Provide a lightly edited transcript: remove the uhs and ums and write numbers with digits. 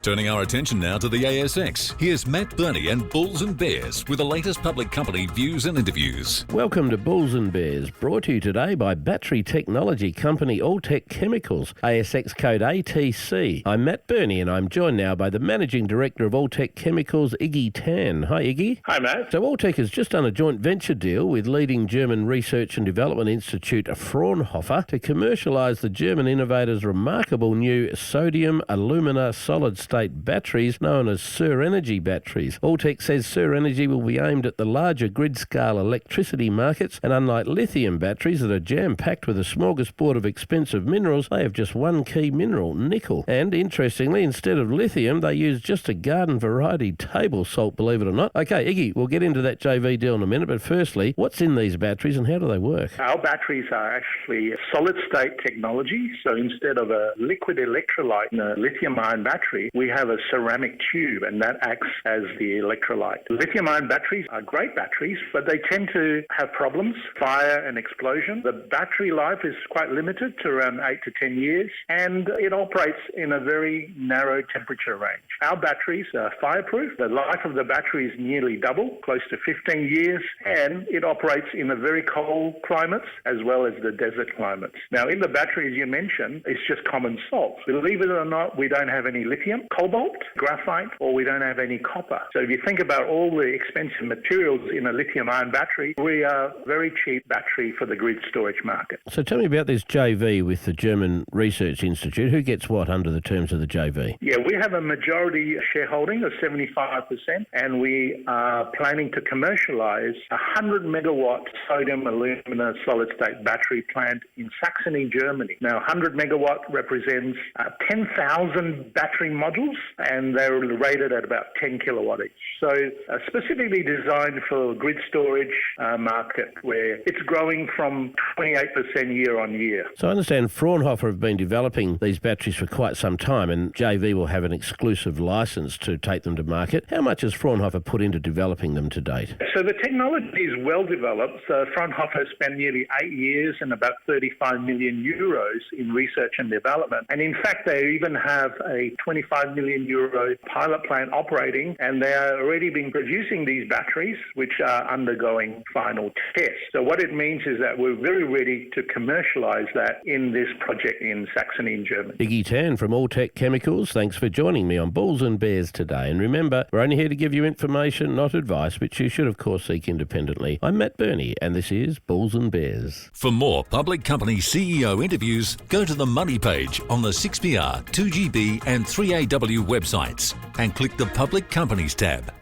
Turning our attention now to the ASX, here's Matt Birney and Bulls and Bears with the latest public company views and interviews. Welcome to Bulls and Bears, brought to you today by battery technology company Altech Chemicals, ASX code ATC. I'm Matt Birney and I'm joined now by the Managing Director of Altech Chemicals, Iggy Tan. Hi Iggy. Hi Matt. So Altech has just done a joint venture deal with leading German research and development institute Fraunhofer to commercialise the German innovator's remarkable new sodium alumina solid state batteries known as CERENERGY batteries. Altech says CERENERGY will be aimed at the larger grid-scale electricity markets, and unlike lithium batteries that are jam-packed with a smorgasbord of expensive minerals, they have just one key mineral, nickel. And interestingly, instead of lithium, they use just a garden variety table salt, believe it or not. Okay, Iggy, we'll get into that JV deal in a minute, but firstly, what's in these batteries and how do they work? Our batteries are actually solid-state technology, so instead of a liquid electrolyte in a lithium-ion battery, we have a ceramic tube, and that acts as the electrolyte. Lithium-ion batteries are great batteries, but they tend to have problems, fire and explosion. The battery life is quite limited to around 8 to 10 years, and it operates in a very narrow temperature range. Our batteries are fireproof. The life of the battery is nearly double, close to 15 years, and it operates in the very cold climates as well as the desert climates. Now, in the battery, as you mentioned, it's just common salt. Believe it or not, we don't have any lithium, cobalt, graphite, or we don't have any copper. So if you think about all the expensive materials in a lithium-ion battery, we are a very cheap battery for the grid storage market. So tell me about this JV with the German Research Institute. Who gets what under the terms of the JV? Yeah, we have a majority shareholding of 75%, and we are planning to commercialise a 100 megawatt sodium alumina solid state battery plant in Saxony, Germany. Now, 100 megawatt represents 10,000 battery modules, and they're rated at about 10 kilowatt each. So specifically designed for grid storage market, where it's growing from 28% year on year. So I understand Fraunhofer have been developing these batteries for quite some time, and JV will have an exclusive licence to take them to market. How much has Fraunhofer put into developing them to date? So the technology is well developed. Fraunhofer spent nearly 8 years and about 35 million euros in research and development. And in fact, they even have a 25 million euro pilot plant operating, and they are already been producing these batteries, which are undergoing final tests. So what it means is that we're very ready to commercialise that in this project in Saxony in Germany. Iggy Tan from Altech Chemicals, thanks for joining me on Bulls and Bears today. And remember, we're only here to give you information, not advice, which you should of course seek independently. I'm Matt Birney, and this is Bulls and Bears. For more public company CEO interviews, go to the Money page on the 6PR, 2GB and 3AW websites and click the Public Companies tab.